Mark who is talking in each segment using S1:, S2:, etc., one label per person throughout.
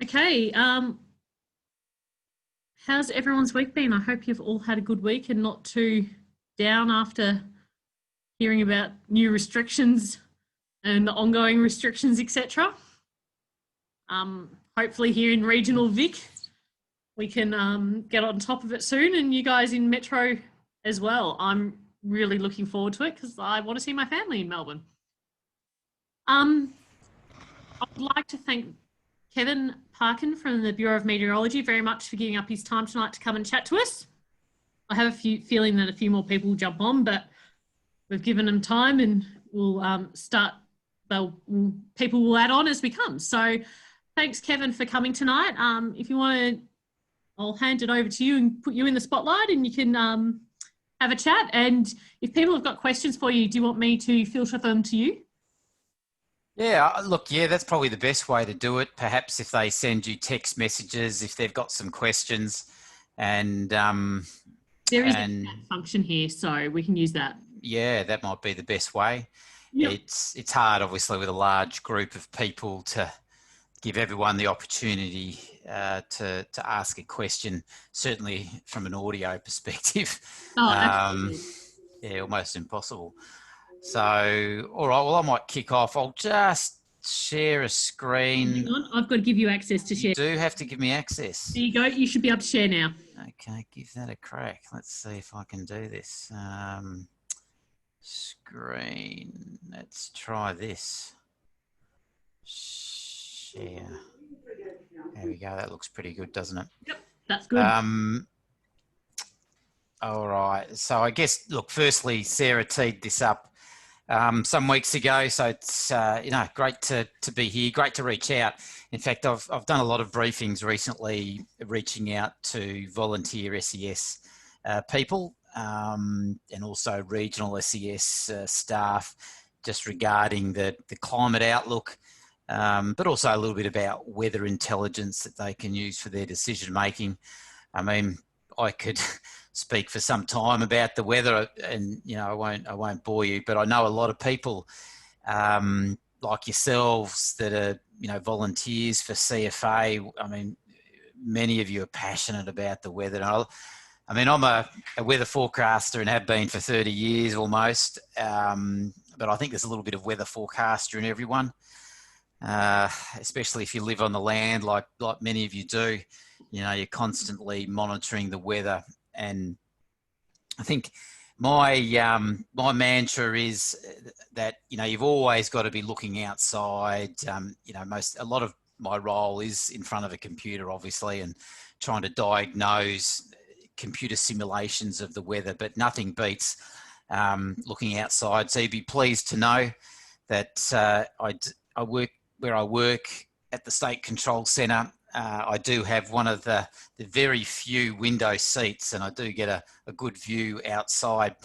S1: Okay, how's everyone's week been? I hope you've all had a good week and not too down after hearing about new restrictions and the ongoing restrictions, etc. Hopefully here in regional Vic, we can get on top of it soon, and you guys in Metro as well. I'm really looking forward to it because I want to see my family in Melbourne. I would like to thank Kevin Parkyn from the Bureau of Meteorology very much for giving up his time tonight to come and chat to us. I have a feeling that a few more people will jump on, but we've given them time and we'll start. People will add on as we come. So thanks, Kevin, for coming tonight. If you want to, I'll hand it over to you and put you in the spotlight, and you can have a chat. And if people have got questions for you, do you want me to filter them to you?
S2: Yeah, look, that's probably the best way to do it. Perhaps if they send you text messages, if they've got some questions, and
S1: there is a chat function here, so we can use that.
S2: Yeah, that might be the best way.
S1: Yep.
S2: It's hard, obviously, with a large group of people to give everyone the opportunity to ask a question. Certainly, from an audio perspective, yeah, almost impossible. So, all right, well, I might kick off. I'll just share a screen.
S1: Hang on, I've got to give you access to share.
S2: You do have to give me access.
S1: There you go. You should be able to share now.
S2: Okay, give that a crack. Let's see if I can do this. Screen. Let's try this. Share. There we go. That looks pretty good, doesn't it?
S1: Yep, that's good.
S2: All right. So I guess, look, firstly, Sarah teed this up some weeks ago, so it's great to be here, great to reach out. In fact, I've done a lot of briefings recently, reaching out to volunteer SES people and also regional SES staff, just regarding the climate outlook, but also a little bit about weather intelligence that they can use for their decision making. I mean, I could speak for some time about the weather, and I won't bore you, but I know a lot of people like yourselves that are volunteers for CFA. I mean, many of you are passionate about the weather. And I'm a weather forecaster and have been for 30 years almost, but I think there's a little bit of weather forecaster in everyone, especially if you live on the land like many of you do. You're constantly monitoring the weather. And I think my mantra is that you've always got to be looking outside. A lot of my role is in front of a computer, obviously, and trying to diagnose computer simulations of the weather, but nothing beats looking outside. So you'd be pleased to know that I work where I work at the State Control Centre. I do have one of the very few window seats, and I do get a good view outside.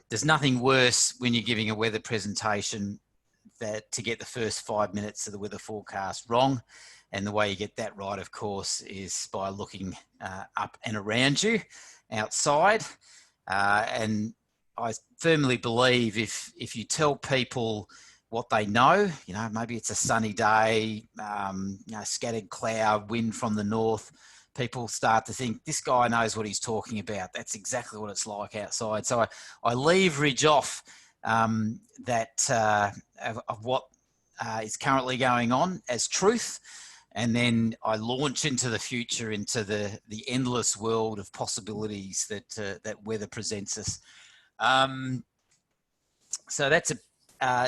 S2: There's nothing worse when you're giving a weather presentation to get the first 5 minutes of the weather forecast wrong. And the way you get that right, of course, is by looking up and around you outside. And I firmly believe if you tell people what they know, maybe it's a sunny day, scattered cloud, wind from the north, people start to think, this guy knows what he's talking about. That's exactly what it's like outside. So I leverage off that of what is currently going on as truth. And then I launch into the future, into the endless world of possibilities that weather presents us. So that's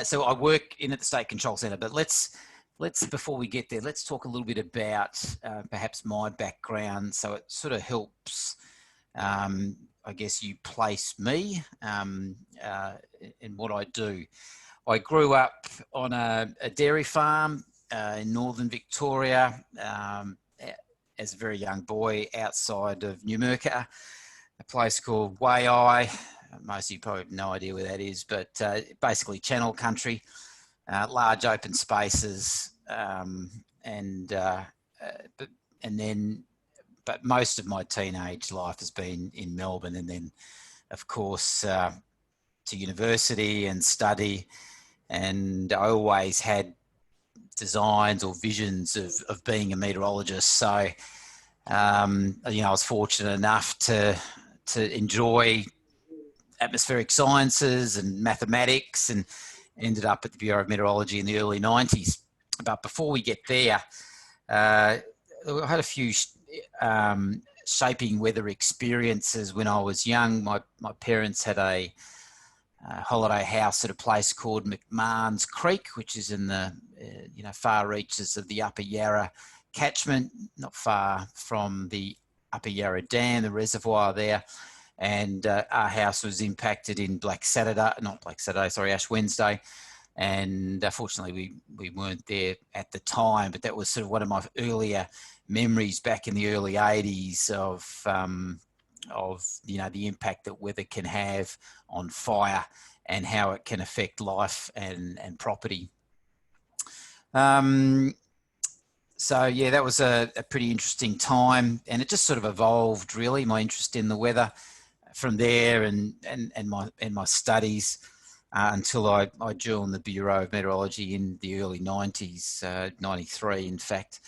S2: so I work in at the State Control Centre, but let's before we get there, let's talk a little bit about perhaps my background, so it sort of helps, I guess, you place me in what I do. I grew up on a dairy farm in northern Victoria as a very young boy, outside of Numurkah, a place called Waiai. Most of you probably have no idea where that is, but basically channel country, large open spaces, but most of my teenage life has been in Melbourne, and then, of course, to university and study. And I always had designs or visions of being a meteorologist. So, you know, I was fortunate enough to enjoy atmospheric sciences and mathematics, and ended up at the Bureau of Meteorology in the early 90s. But before we get there, I had a few shaping weather experiences when I was young. My parents had a holiday house at a place called McMahon's Creek, which is in the you know, far reaches of the Upper Yarra catchment, not far from the Upper Yarra Dam, the reservoir there. And our house was impacted in Ash Wednesday. And fortunately, we weren't there at the time, but that was sort of one of my earlier memories back in the early 80s of you know, the impact that weather can have on fire and how it can affect life and property. So yeah, that was a pretty interesting time, and it just sort of evolved really, my interest in the weather from there, and my studies until I joined the Bureau of Meteorology in the early 90s, 93 in fact.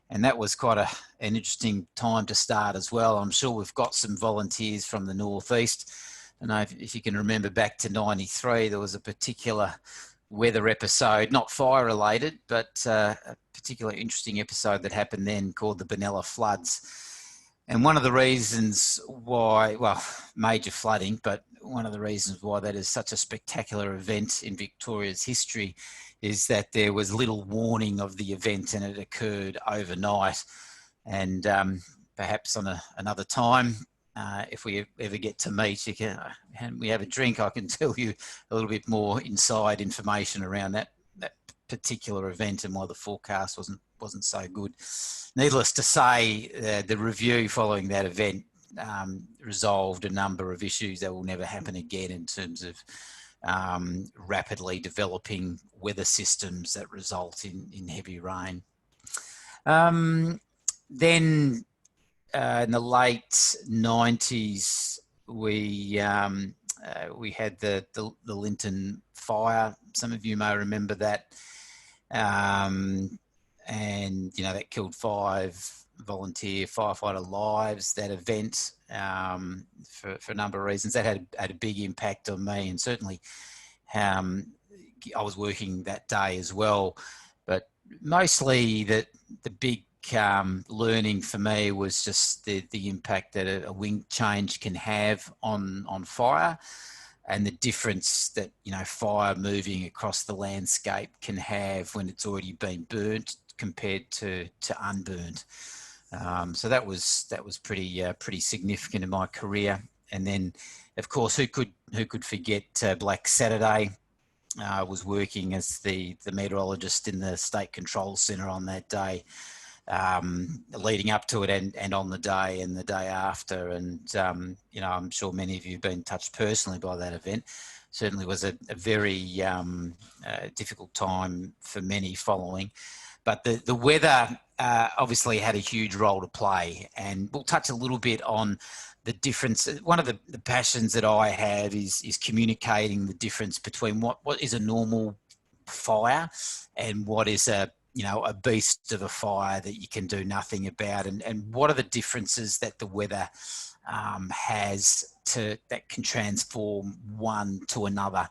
S2: And that was quite an interesting time to start as well. I'm sure we've got some volunteers from the Northeast. I don't know if you can remember back to 93, there was a particular weather episode, not fire related, but a particular interesting episode that happened then called the Benalla floods. And one of the reasons why, well, major flooding, but one of the reasons why that is such a spectacular event in Victoria's history is that there was little warning of the event and it occurred overnight. And perhaps on another time, if we ever get to meet, and we have a drink, I can tell you a little bit more inside information around that particular event and why the forecast wasn't so good. Needless to say, the review following that event resolved a number of issues that will never happen again in terms of rapidly developing weather systems that result in heavy rain. Then in the late 90s, we had the Linton fire. Some of you may remember that. And, you know, that killed 5 volunteer firefighter lives, that event, for a number of reasons. That had a big impact on me, and certainly I was working that day as well. But mostly the big learning for me was just the impact that a wind change can have on fire, and the difference that, you know, fire moving across the landscape can have when it's already been burnt compared to unburnt. So that was pretty significant in my career. And then, of course, who could forget Black Saturday? I was working as the meteorologist in the State Control Centre on that day, leading up to it and on the day and the day after. And, you know, I'm sure many of you have been touched personally by that event. Certainly was a very difficult time for many following. But the weather obviously had a huge role to play. And we'll touch a little bit on the difference. One of the passions that I have is communicating the difference between what is a normal fire and what is a beast of a fire that you can do nothing about, and what are the differences that the weather has that can transform one to another.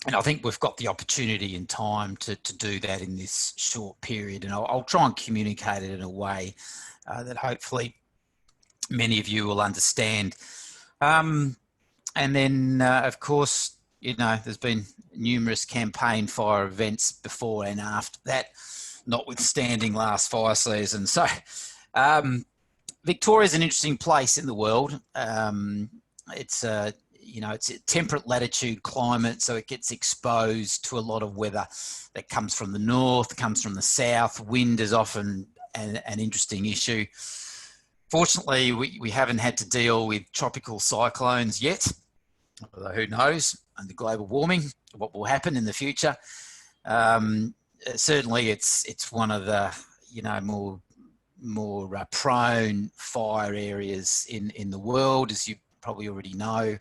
S2: And I think we've got the opportunity and time to do that in this short period. And I'll try and communicate it in a way that hopefully many of you will understand. And then, of course, you know, there's been numerous campaign fire events before and after that, notwithstanding last fire season. So Victoria is an interesting place in the world. It's a temperate latitude climate, so it gets exposed to a lot of weather that comes from the north, comes from the south. Wind is often an interesting issue. Fortunately, we haven't had to deal with tropical cyclones yet, although who knows, under global warming, what will happen in the future. Certainly, it's one of the more prone fire areas in the world, as you probably already know.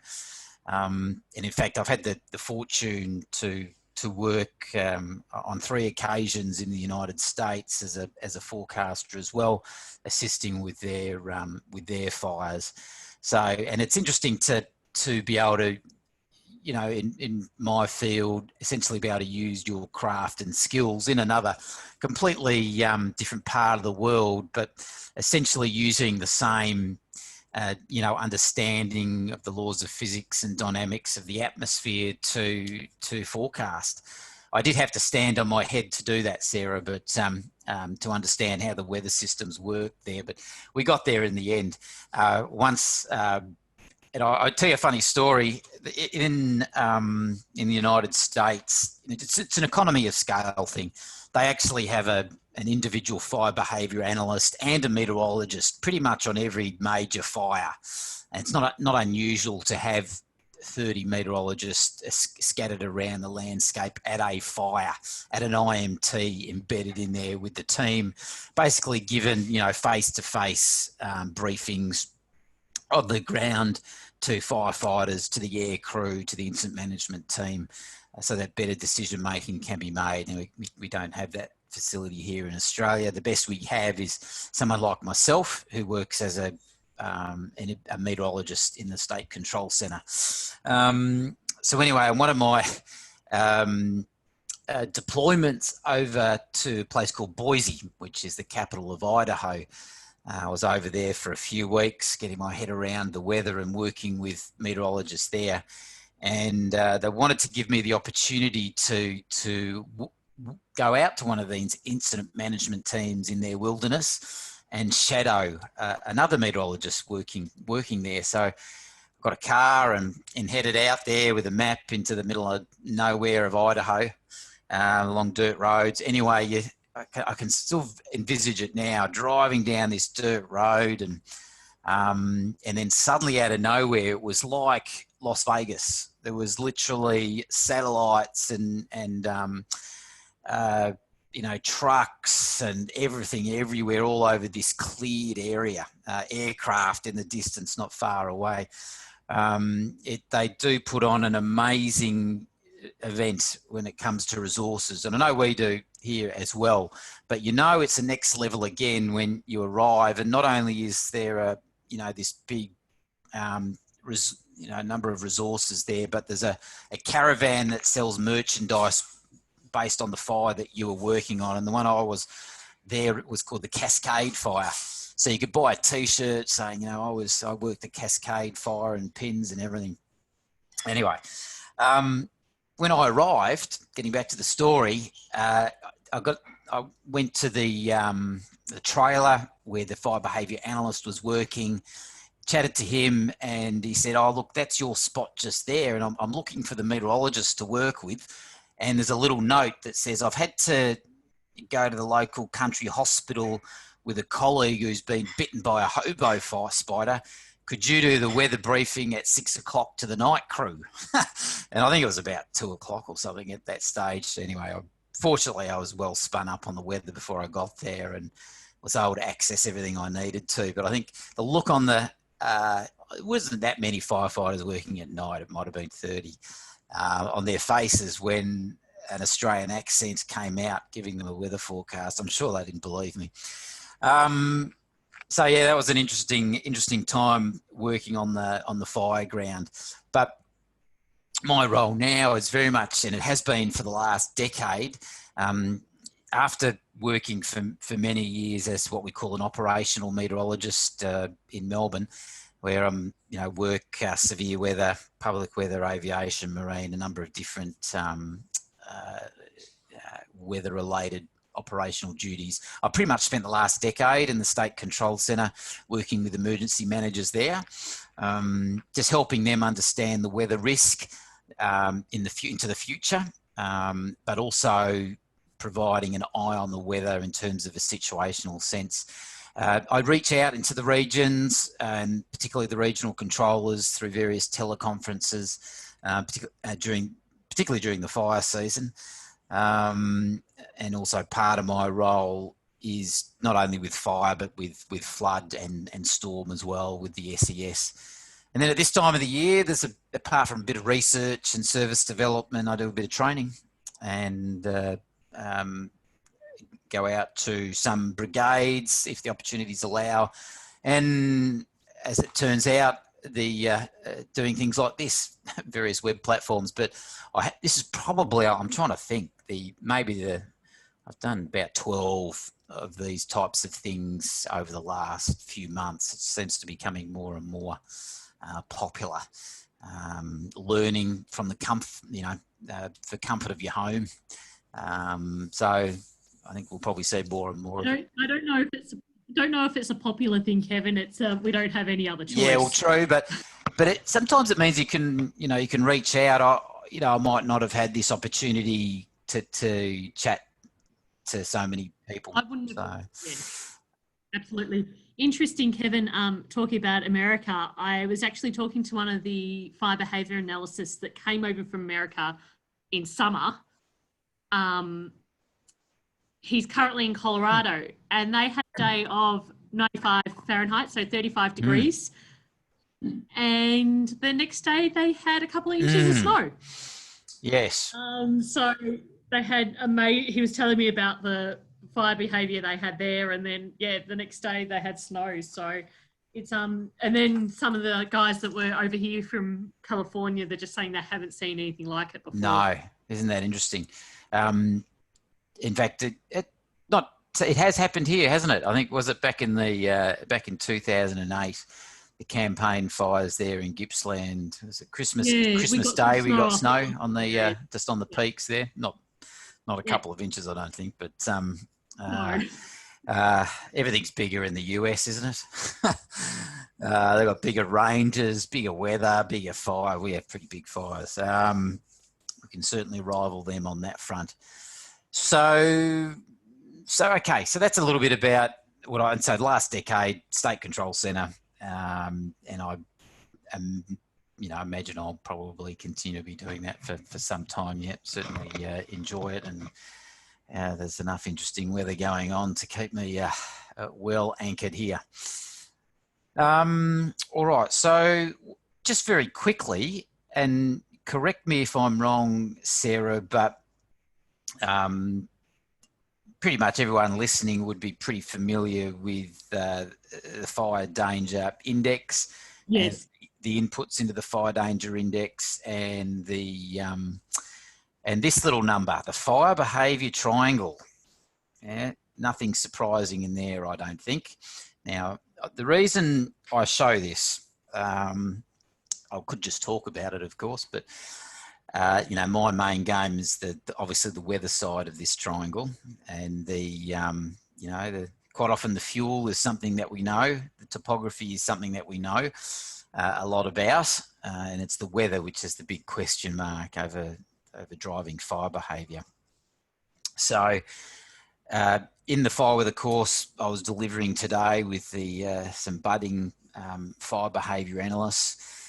S2: And in fact, I've had the fortune to to work on 3 occasions in the United States as a forecaster as well, assisting with their fires. So, and it's interesting to be able to, you know, in my field, essentially be able to use your craft and skills in another completely different part of the world, but essentially using the same, you know, understanding of the laws of physics and dynamics of the atmosphere to forecast. I did have to stand on my head to do that, Sarah, but to understand how the weather systems work there. But we got there in the end. And I'll tell you a funny story. In the United States, it's an economy of scale thing. They actually have an individual fire behaviour analyst and a meteorologist pretty much on every major fire. And it's not unusual to have 30 meteorologists scattered around the landscape at a fire, at an IMT embedded in there with the team, basically given, you know, face-to-face briefings on the ground to firefighters, to the air crew, to the incident management team, so that better decision making can be made. And we don't have that facility here in Australia. The best we have is someone like myself who works as a meteorologist in the State Control Centre. So anyway, on one of my deployments over to a place called Boise, which is the capital of Idaho, I was over there for a few weeks, getting my head around the weather and working with meteorologists there. And they wanted to give me the opportunity to go out to one of these incident management teams in their wilderness and shadow another meteorologist working there. So I got a car and headed out there with a map into the middle of nowhere of Idaho, along dirt roads. Anyway, I can still envisage it now, driving down this dirt road, and then suddenly out of nowhere, it was like Las Vegas. There was literally satellites and you know, trucks and everything everywhere, all over this cleared area. Aircraft in the distance, not far away. They do put on an amazing event when it comes to resources, and I know we do here as well, but you know, it's the next level again when you arrive, and not only is there a, you know, this big you know, number of resources there, but there's a caravan that sells merchandise based on the fire that you were working on. And the one I was there, it was called the Cascade Fire. So you could buy a t-shirt saying, you know, I worked the Cascade Fire, and pins and everything. Anyway, when I arrived, getting back to the story, I went to the trailer where the fire behaviour analyst was working, chatted to him, and he said, "Oh, look, that's your spot just there, and I'm looking for the meteorologist to work with." And there's a little note that says, "I've had to go to the local country hospital with a colleague who's been bitten by a hobo fire spider. Could you do the weather briefing at 6 o'clock to the night crew?" And I think it was about 2 o'clock or something at that stage. Anyway, fortunately, I was well spun up on the weather before I got there and was able to access everything I needed to. But I think the look on it wasn't that many firefighters working at night. It might have been 30 on their faces when an Australian accent came out giving them a weather forecast. I'm sure they didn't believe me. So yeah, that was an interesting time working on the fire ground. But my role now is very much, and it has been for the last decade, after working for many years as what we call an operational meteorologist in Melbourne, where I'm, you know, work severe weather, public weather, aviation, marine, a number of different weather-related operational duties. I pretty much spent the last decade in the State Control Centre working with emergency managers there, just helping them understand the weather risk into the future, but also providing an eye on the weather in terms of a situational sense. I reach out into the regions, and particularly the regional controllers, through various teleconferences, particularly during the fire season. And also part of my role is not only with fire, but with flood and storm as well, with the SES. And then at this time of the year, apart from a bit of research and service development, I do a bit of training. and go out to some brigades if the opportunities allow. And as it turns out, the doing things like this, various web platforms. But this is probably, I'm trying to think, I've done about 12 of these types of things over the last few months. It seems to be becoming more and more popular. Learning from the the comfort of your home. So I think we'll probably see more and more.
S1: I don't know if it's a popular thing, Kevin. It's we don't have any other choice.
S2: Yeah, well, true, but sometimes it means you can reach out. I might not have had this opportunity to chat to so many people.
S1: I wouldn't. Yeah, absolutely. Interesting, Kevin. Talking about America, I was actually talking to one of the fire behaviour analysts that came over from America in summer. He's currently in Colorado, and they had a day of 95 Fahrenheit, so 35 degrees. And the next day they had a couple of inches of snow.
S2: Yes.
S1: So they had he was telling me about the fire behaviour they had there, and then the next day they had snow. So it's and then some of the guys that were over here from California, they're just saying they haven't seen anything like it before.
S2: No, isn't that interesting? In fact, it has happened here, hasn't it? I think was it back in 2008, the campaign fires there in Gippsland. Was it Christmas Day? We got snow on the just on the peaks there. Not a couple of inches, I don't think, but everything's bigger in the US, isn't it? They've got bigger ranges, bigger weather, bigger fire. We have pretty big fires. We can certainly rival them on that front. So okay. So that's a little bit about what I'd say. Last decade, State Control Centre, and I imagine I'll probably continue to be doing that for some time yet. Certainly enjoy it, and there's enough interesting weather going on to keep me well anchored here. All right. So just very quickly, and correct me if I'm wrong, Sarah, but pretty much everyone listening would be pretty familiar with the fire danger index.
S1: Yes.
S2: The inputs into the fire danger index, and and this little number, the fire behaviour triangle. Yeah, nothing surprising in there, I don't think. Now, the reason I show this, I could just talk about it, of course, but my main game is obviously the weather side of this triangle, and quite often the fuel is something that we know, the topography is something that we know a lot about, and it's the weather which is the big question mark over driving fire behaviour. So in the fire weather course I was delivering today with some budding fire behaviour analysts,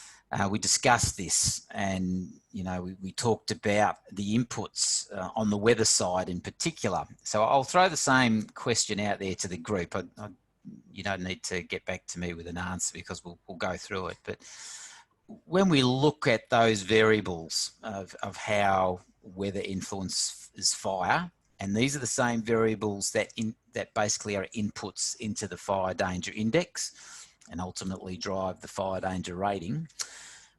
S2: we discussed this, and we talked about the inputs on the weather side in particular. So I'll throw the same question out there to the group. You don't need to get back to me with an answer because we'll go through it. But when we look at those variables of how weather influences fire, and these are the same variables that basically are inputs into the fire danger index and ultimately drive the fire danger rating.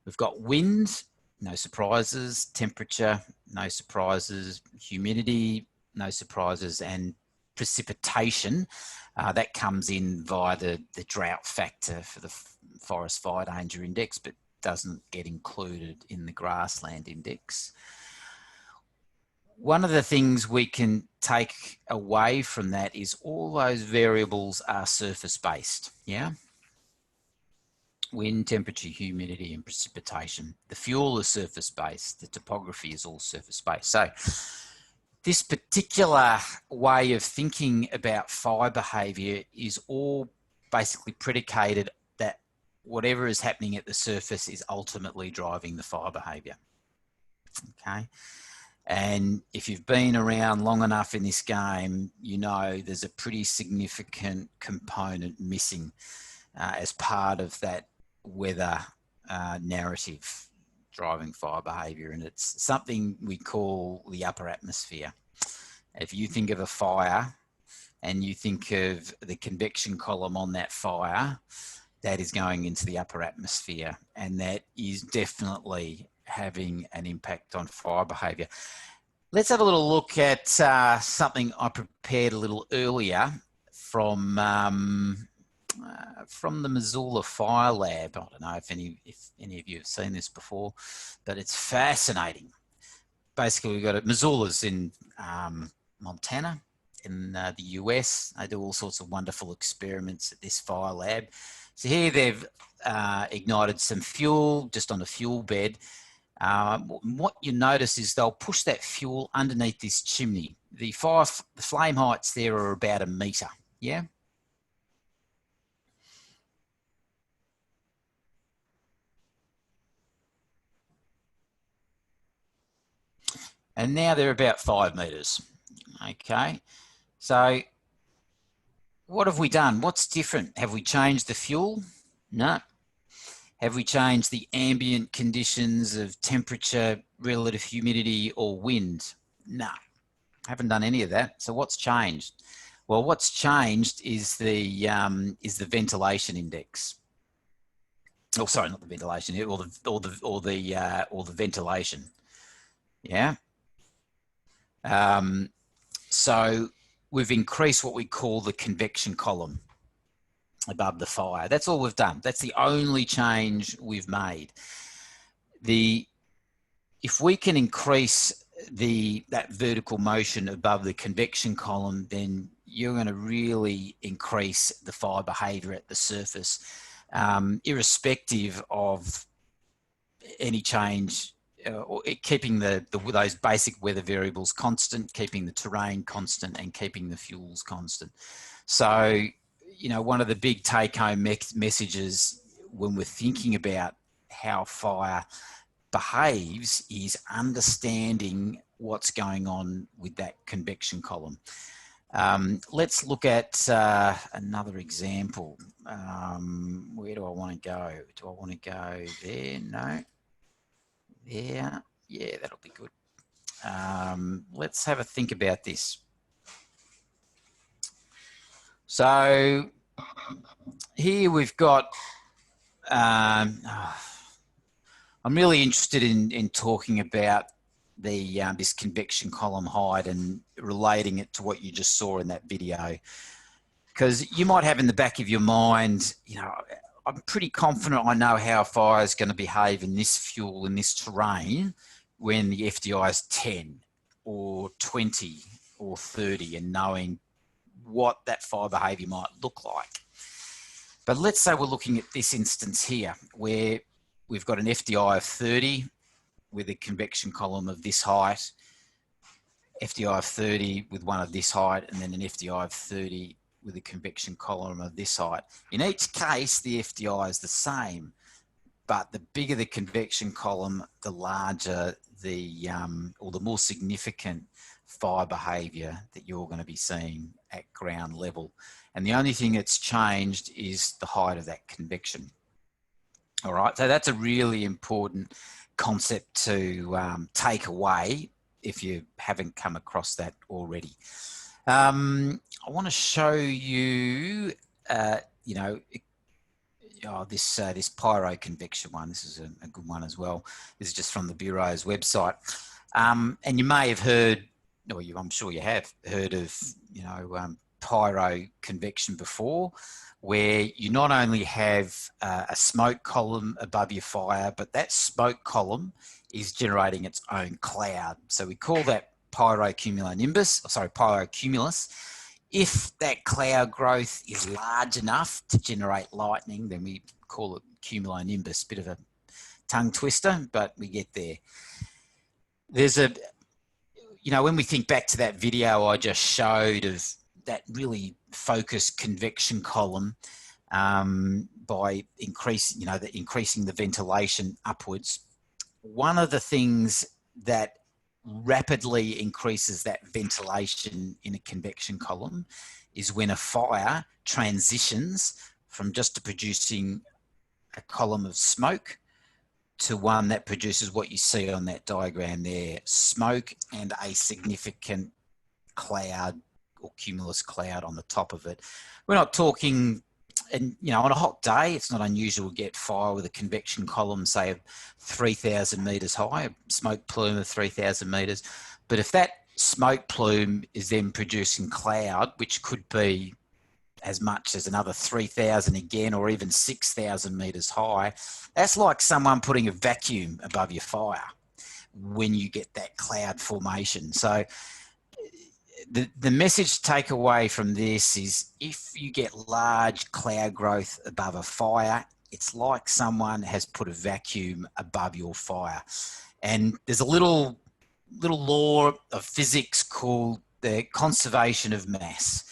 S2: We've got wind, no surprises, temperature, no surprises, humidity, no surprises, and precipitation. That comes in via the drought factor for the forest fire danger index, but doesn't get included in the grassland index. One of the things we can take away from that is all those variables are surface-based, yeah? Wind, temperature, humidity, and precipitation. The fuel is surface-based. The topography is all surface-based. So this particular way of thinking about fire behaviour is all basically predicated that whatever is happening at the surface is ultimately driving the fire behaviour. Okay. And if you've been around long enough in this game, there's a pretty significant component missing as part of that weather narrative. driving fire behaviour, and it's something we call the upper atmosphere. If you think of a fire and you think of the convection column on that fire, that is going into the upper atmosphere, and that is definitely having an impact on fire behaviour. Let's have a little look at something I prepared a little earlier from the Missoula Fire Lab. I don't know if any of you have seen this before, but it's fascinating. Basically, we've got Missoula's in Montana in the US. They do all sorts of wonderful experiments at this fire lab. So here they've ignited some fuel just on a fuel bed. What you notice is they'll push that fuel underneath this chimney. The flame heights there are about 1 metre, yeah? And now they're about 5 metres, okay? So what have we done? What's different? Have we changed the fuel? No. Have we changed the ambient conditions of temperature, relative humidity, or wind? No, haven't done any of that. So what's changed? Well, what's changed is the ventilation index. Oh, sorry, not the ventilation, or the ventilation. Yeah. So we've increased what we call the convection column above the fire. That's all we've done. That's the only change we've made. If we can increase that vertical motion above the convection column, then you're going to really increase the fire behavior at the surface, irrespective of any change, or keeping those basic weather variables constant, keeping the terrain constant, and keeping the fuels constant. So, you know, one of the big take-home messages when we're thinking about how fire behaves is understanding what's going on with that convection column. Let's look at another example. Where do I want to go? Do I want to go there? No. There. Yeah, that'll be good. Let's have a think about this. So here we've got, I'm really interested in talking about this convection column height and relating it to what you just saw in that video. Because you might have in the back of your mind, you know, I'm pretty confident I know how a fire is going to behave in this fuel, in this terrain, when the FDI is 10 or 20 or 30, and knowing what that fire behaviour might look like. But let's say we're looking at this instance here, where we've got an FDI of 30 with a convection column of this height, FDI of 30 with one of this height, and then an FDI of 30 with a convection column of this height. In each case, the FDI is the same, but the bigger the convection column, the larger or the more significant fire behaviour that you're going to be seeing at ground level. And the only thing that's changed is the height of that convection. All right, so that's a really important concept to take away if you haven't come across that already. I want to show you, you know, this pyro convection one. This is a good one as well. This is just from the Bureau's website. And you may have heard, or I'm sure you have heard of, you know, pyro convection before, where you not only have a smoke column above your fire, but that smoke column is generating its own cloud. So we call that pyrocumulonimbus. If that cloud growth is large enough to generate lightning, then we call it cumulonimbus. Bit of a tongue twister, but we get there. There's you know, when we think back to that video I just showed of that really focused convection column, by increasing the ventilation upwards, one of the things that rapidly increases that ventilation in a convection column is when a fire transitions from just producing a column of smoke to one that produces what you see on that diagram there, smoke and a significant cloud or cumulus cloud on the top of it. We're not talking, and on a hot day, it's not unusual to get fire with a convection column, say 3,000 meters high, a smoke plume of 3,000 meters. But if that smoke plume is then producing cloud, which could be as much as another 3,000 again, or even 6,000 meters high, that's like someone putting a vacuum above your fire when you get that cloud formation. So the message to take away from this is, if you get large cloud growth above a fire, it's like someone has put a vacuum above your fire. And there's a little law of physics called the conservation of mass.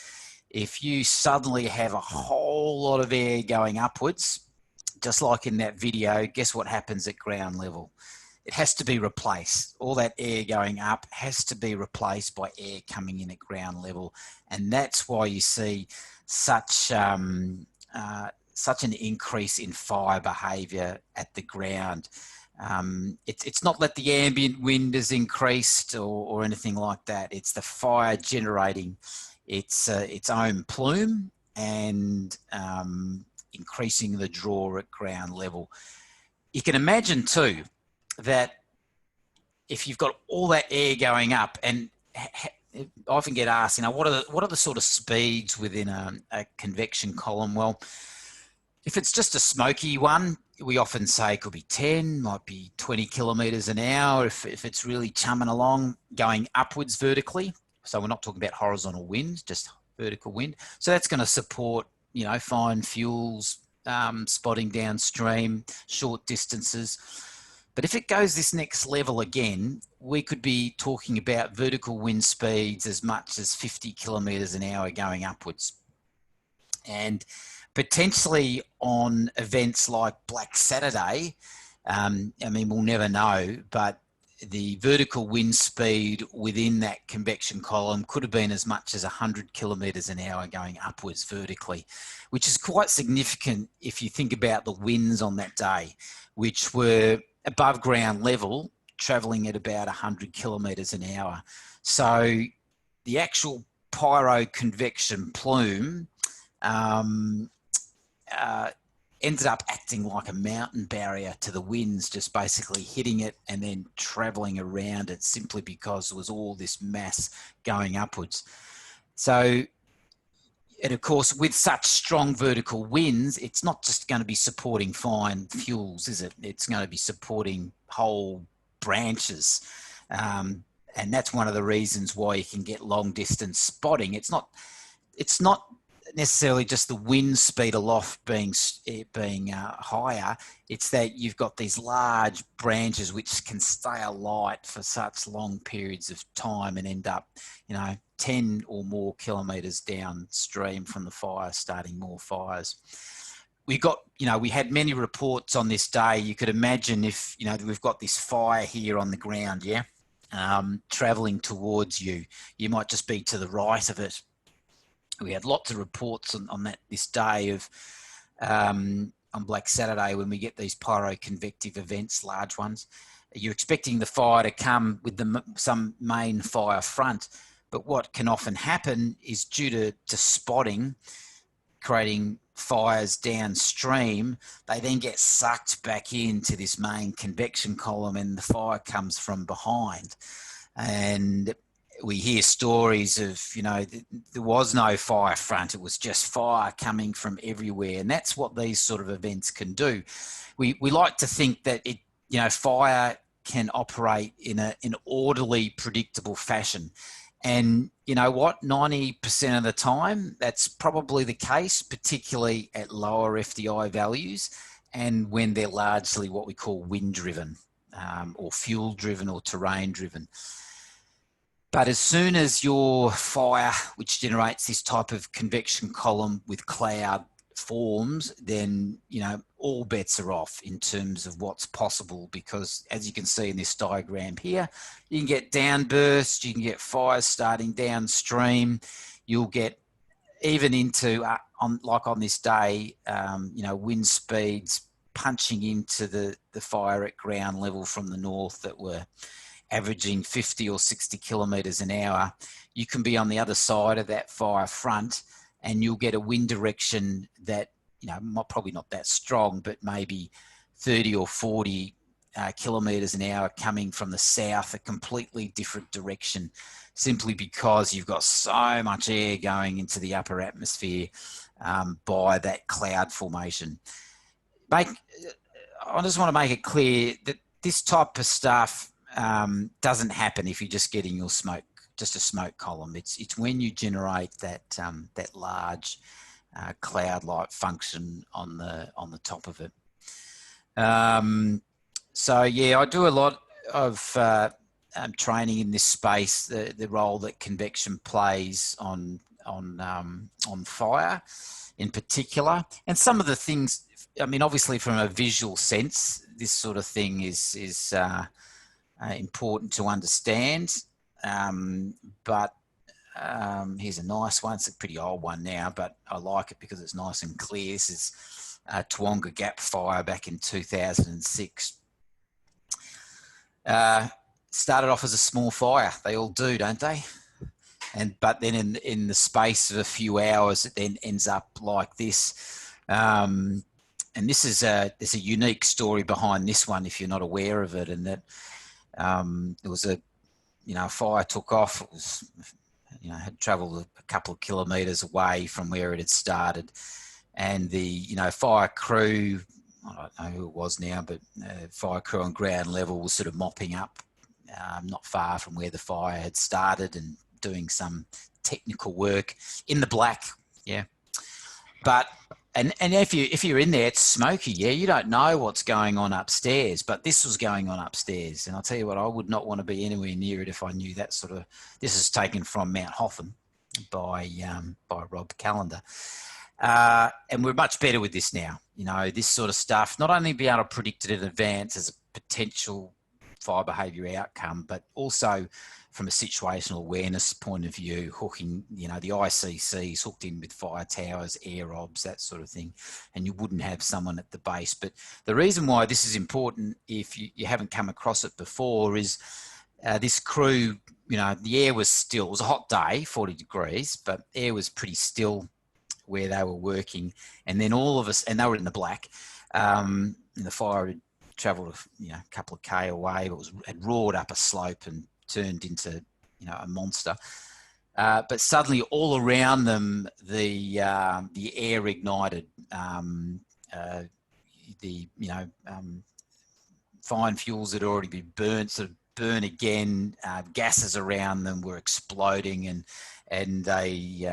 S2: If you suddenly have a whole lot of air going upwards, just like in that video, guess what happens at ground level? It has to be replaced. All that air going up has to be replaced by air coming in at ground level. And that's why you see such an increase in fire behaviour at the ground. It's not that the ambient wind has increased or anything like that. It's the fire generating its own plume and increasing the draw at ground level. You can imagine too that if you've got all that air going up, and I often get asked, what are the sort of speeds within a convection column? Well, if it's just a smoky one, we often say it could be 10, might be 20 kilometers an hour. If it's really chumming along, going upwards vertically. So we're not talking about horizontal wind, just vertical wind. So that's going to support, fine fuels, spotting downstream, short distances. But if it goes this next level again, we could be talking about vertical wind speeds as much as 50 kilometers an hour going upwards. And potentially on events like Black Saturday, we'll never know, but the vertical wind speed within that convection column could have been as much as 100 kilometers an hour going upwards vertically, which is quite significant if you think about the winds on that day, which were above ground level, traveling at about 100 kilometers an hour. So the actual pyroconvection plume ended up acting like a mountain barrier to the winds, just basically hitting it and then traveling around it, simply because there was all this mass going upwards. So, and of course, with such strong vertical winds, it's not just going to be supporting fine fuels, is it? It's going to be supporting whole branches. And that's one of the reasons why you can get long distance spotting. It's not necessarily just the wind speed aloft being higher. It's that you've got these large branches which can stay alight for such long periods of time and end up, 10 or more kilometres downstream from the fire, starting more fires. We had many reports on this day. You could imagine if, we've got this fire here on the ground, travelling towards you. You might just be to the right of it. We had lots of reports on this day of on Black Saturday, when we get these pyroconvective events, large ones. You're expecting the fire to come with some main fire front, but what can often happen is, due to spotting, creating fires downstream, they then get sucked back into this main convection column and the fire comes from behind. And we hear stories of, there was no fire front. It was just fire coming from everywhere. And that's what these sort of events can do. We like to think that fire can operate in an orderly, predictable fashion. And you know what? 90% of the time, that's probably the case, particularly at lower FDI values and when they're largely what we call wind-driven or fuel-driven or terrain-driven. But as soon as your fire, which generates this type of convection column with cloud, forms, then all bets are off in terms of what's possible, because as you can see in this diagram here, you can get downbursts, you can get fires starting downstream, you'll get even into on this day, wind speeds punching into the fire at ground level from the north that were averaging 50 or 60 kilometres an hour, you can be on the other side of that fire front and you'll get a wind direction that, probably not that strong, but maybe 30 or 40 kilometres an hour coming from the south, a completely different direction, simply because you've got so much air going into the upper atmosphere by that cloud formation. I just want to make it clear that this type of stuff doesn't happen if you're just getting your smoke, just a smoke column. It's when you generate that that large cloud-like function on the top of it. So yeah, I do a lot of training in this space, the role that convection plays on fire in particular, and some of the things. I mean, obviously, from a visual sense, this sort of thing is important to understand. But here's a nice one. It's a pretty old one now, but I like it because it's nice and clear. This is Toowoomba Gap fire back in 2006. Started off as a small fire. They all do, don't they? But then in the space of a few hours, it then ends up like this. And there's a unique story behind this one if you're not aware of it, and that there was a fire took off. It was had travelled a couple of kilometres away from where it had started, and the fire crew, I don't know who it was now, but fire crew on ground level was sort of mopping up not far from where the fire had started and doing some technical work in the black. Yeah, but and if you're in there, it's smoky. Yeah, you don't know what's going on upstairs, but this was going on upstairs. And I'll tell you what, I would not want to be anywhere near it if I knew that sort of. This is taken from Mount Hotham by Rob Callender. And we're much better with this now. This sort of stuff, not only be able to predict it in advance as a potential fire behaviour outcome, but also from a situational awareness point of view, hooking, the ICCs hooked in with fire towers, air obs, that sort of thing, and you wouldn't have someone at the base. But the reason why this is important, if you haven't come across it before, is this crew, the air was still. It was a hot day, 40 degrees, but air was pretty still where they were working. And then all of us, and they were in the black, and the fire had travelled a couple of K away, but had roared up a slope and turned into a monster, but suddenly all around them the air ignited, fine fuels had already been burnt, sort of burn again. Gases around them were exploding, and they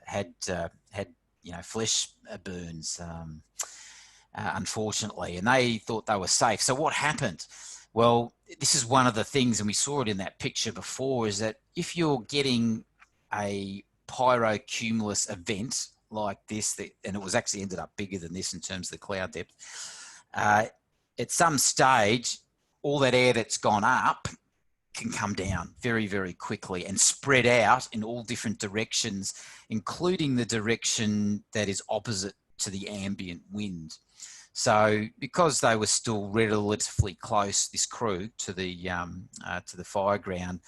S2: had flesh burns, unfortunately, and they thought they were safe. So what happened? Well, this is one of the things, and we saw it in that picture before, is that if you're getting a pyrocumulus event like this, and it was actually ended up bigger than this in terms of the cloud depth, at some stage, all that air that's gone up can come down very, very quickly and spread out in all different directions, including the direction that is opposite to the ambient wind. So because they were still relatively close, this crew, to the fire ground,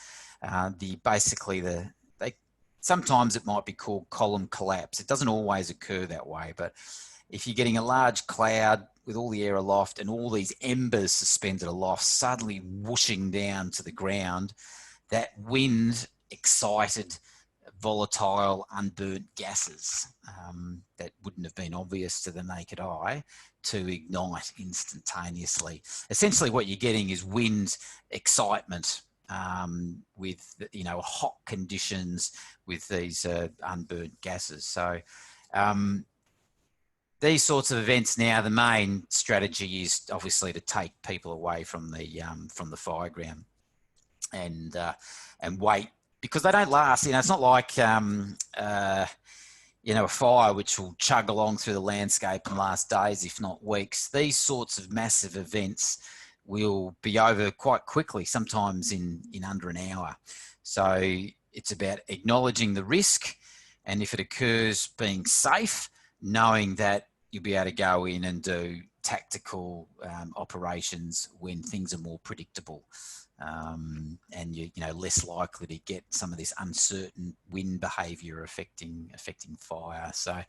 S2: sometimes it might be called column collapse. It doesn't always occur that way, but if you're getting a large cloud with all the air aloft and all these embers suspended aloft, suddenly whooshing down to the ground, that wind excited volatile, unburnt gases that wouldn't have been obvious to the naked eye to ignite instantaneously. Essentially, what you're getting is wind excitement with hot conditions with these unburnt gases. So these sorts of events now, the main strategy is obviously to take people away from the fire ground and wait, because they don't last. It's not like a fire which will chug along through the landscape and last days, if not weeks. These sorts of massive events will be over quite quickly, sometimes in under an hour. So it's about acknowledging the risk, and if it occurs, being safe, knowing that you'll be able to go in and do tactical operations when things are more predictable, and you know, less likely to get some of this uncertain wind behaviour affecting fire. So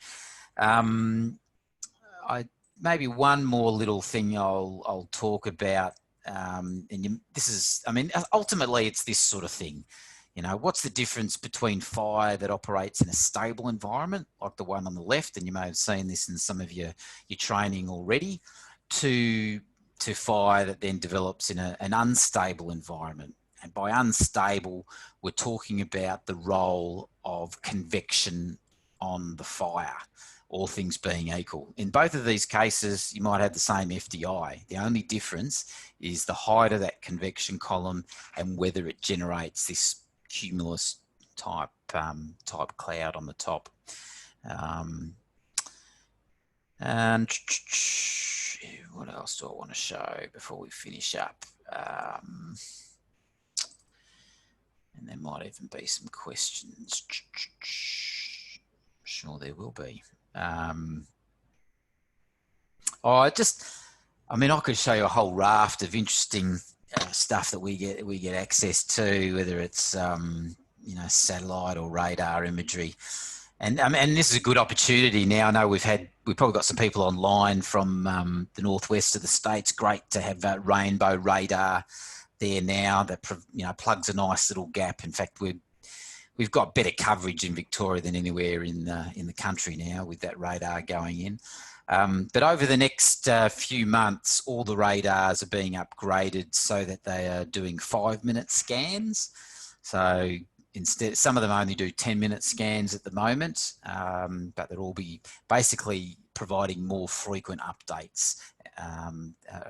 S2: maybe one more little thing I'll talk about, this is, I mean, ultimately it's this sort of thing. You know, what's the difference between fire that operates in a stable environment, like the one on the left, and you may have seen this in some of your training already, to fire that then develops in an unstable environment. And by unstable, we're talking about the role of convection on the fire, all things being equal. In both of these cases, you might have the same FDI. The only difference is the height of that convection column and whether it generates this cumulus type cloud on the top. And what else do I want to show before we finish up? And there might even be some questions. I'm sure there will be. I mean, I could show you a whole raft of interesting stuff that we get access to, whether it's you know, satellite or radar imagery, and this is a good opportunity now. I know we've probably got some people online from the northwest of the states. Great to have rainbow radar there now. That, you know, plugs a nice little gap. In fact, we've got better coverage in Victoria than anywhere in the country now with that radar going in. But over the next few months, all the radars are being upgraded so that they are doing 5-minute scans. So instead, some of them only do 10-minute scans at the moment, but they'll all be basically providing more frequent updates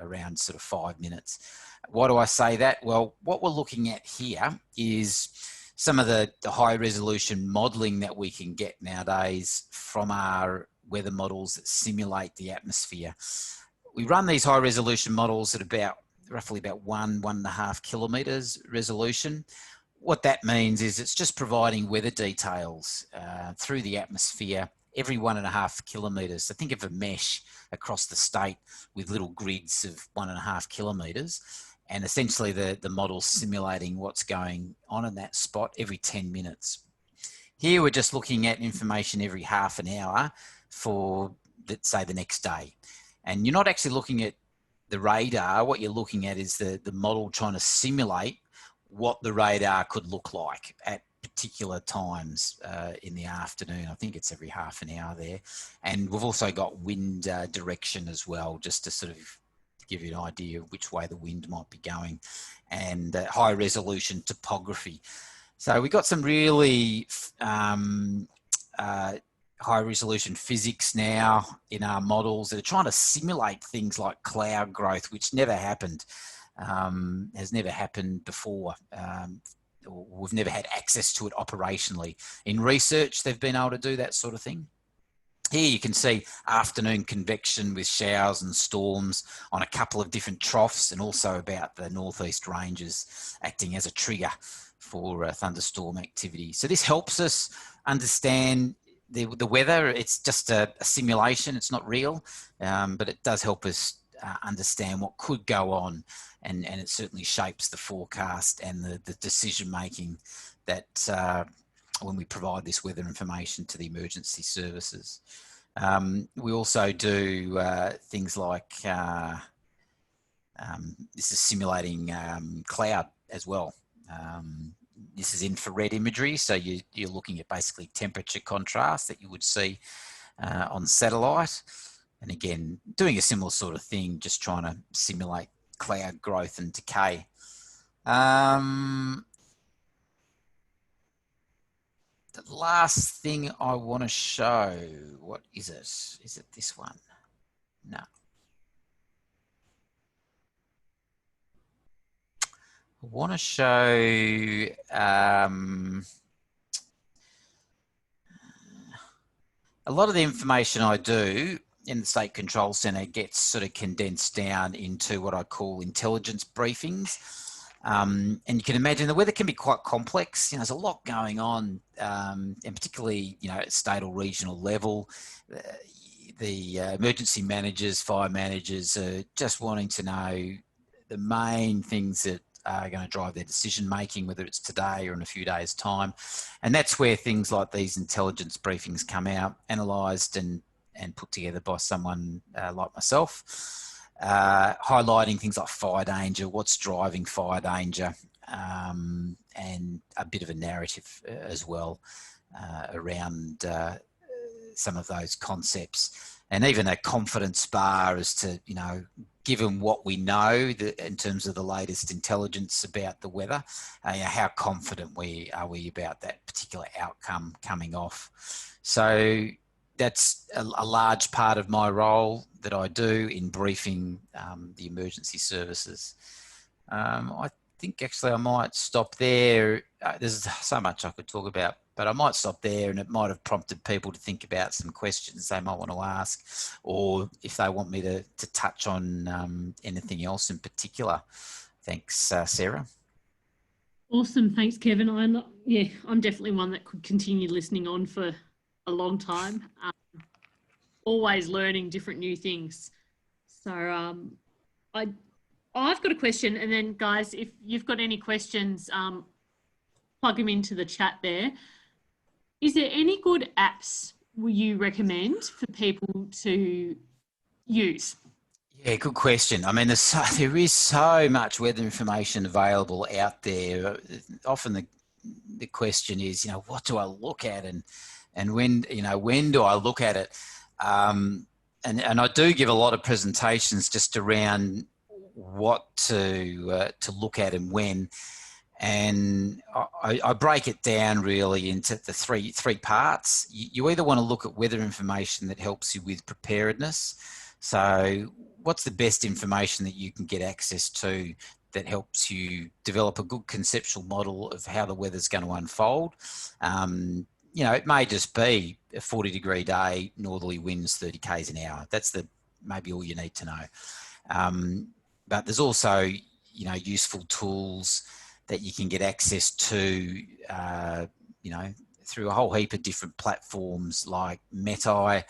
S2: around sort of 5 minutes. Why do I say that? Well, what we're looking at here is some of the high resolution modelling that we can get nowadays from our weather models that simulate the atmosphere. We run these high resolution models at roughly about 1.5 kilometres resolution. What that means is it's just providing weather details through the atmosphere every 1.5 kilometres. So think of a mesh across the state with little grids of 1.5 kilometres, and essentially the model's simulating what's going on in that spot every 10 minutes. Here we're just looking at information every half an hour for, let's say, the next day. And you're not actually looking at the radar. What you're looking at is the model trying to simulate what the radar could look like at particular times in the afternoon. I think it's every half an hour there. And we've also got wind direction as well, just to sort of give you an idea of which way the wind might be going, and high resolution topography. So we've got some really high resolution physics now in our models that are trying to simulate things like cloud growth, which never happened, has never happened before. We've never had access to it operationally. In research, they've been able to do that sort of thing. Here you can see afternoon convection with showers and storms on a couple of different troughs, and also about the northeast ranges acting as a trigger for thunderstorm activity. So this helps us understand the weather. It's just a simulation, it's not real, but it does help us understand what could go on, and it certainly shapes the forecast and the decision making that when we provide this weather information to the emergency services. We also do things like this is simulating cloud as well. This is infrared imagery, so you're looking at basically temperature contrast that you would see on satellite. And again, doing a similar sort of thing, just trying to simulate cloud growth and decay. The last thing I want to show, what is it? Is it this one? No. I want to show a lot of the information I do in the State Control Centre gets sort of condensed down into what I call intelligence briefings. And you can imagine the weather can be quite complex. You know, there's a lot going on, and particularly, you know, at state or regional level. emergency managers, fire managers are just wanting to know the main things that are going to drive their decision making, whether it's today or in a few days' time. And that's where things like these intelligence briefings come out, analysed and put together by someone like myself, highlighting things like fire danger, what's driving fire danger, and a bit of a narrative as well around some of those concepts, and even a confidence bar as to, you know, given what we know in terms of the latest intelligence about the weather, how confident are we about that particular outcome coming off. So that's a large part of my role that I do in briefing the emergency services. I think actually I might stop there. There's so much I could talk about, but I might stop there, and it might have prompted people to think about some questions they might want to ask, or if they want me to touch on anything else in particular. Thanks, Sarah.
S1: Awesome. Thanks, Kevin. I'm definitely one that could continue listening on for a long time. Always learning different new things. So I've got a question, and then guys, if you've got any questions, plug them into the chat there. Is there any good apps you recommend for people to use?
S2: Yeah, good question. I mean, there is so much weather information available out there. Often the question is, you know, what do I look at, and when do I look at it? And I do give a lot of presentations just around what to look at and when. And I break it down really into the three parts. You either want to look at weather information that helps you with preparedness. So what's the best information that you can get access to that helps you develop a good conceptual model of how the weather's going to unfold? You know, it may just be a 40-degree day, northerly winds 30 k's an hour. That's maybe all you need to know. But there's also, you know, useful tools that you can get access to, you know, through a whole heap of different platforms like METI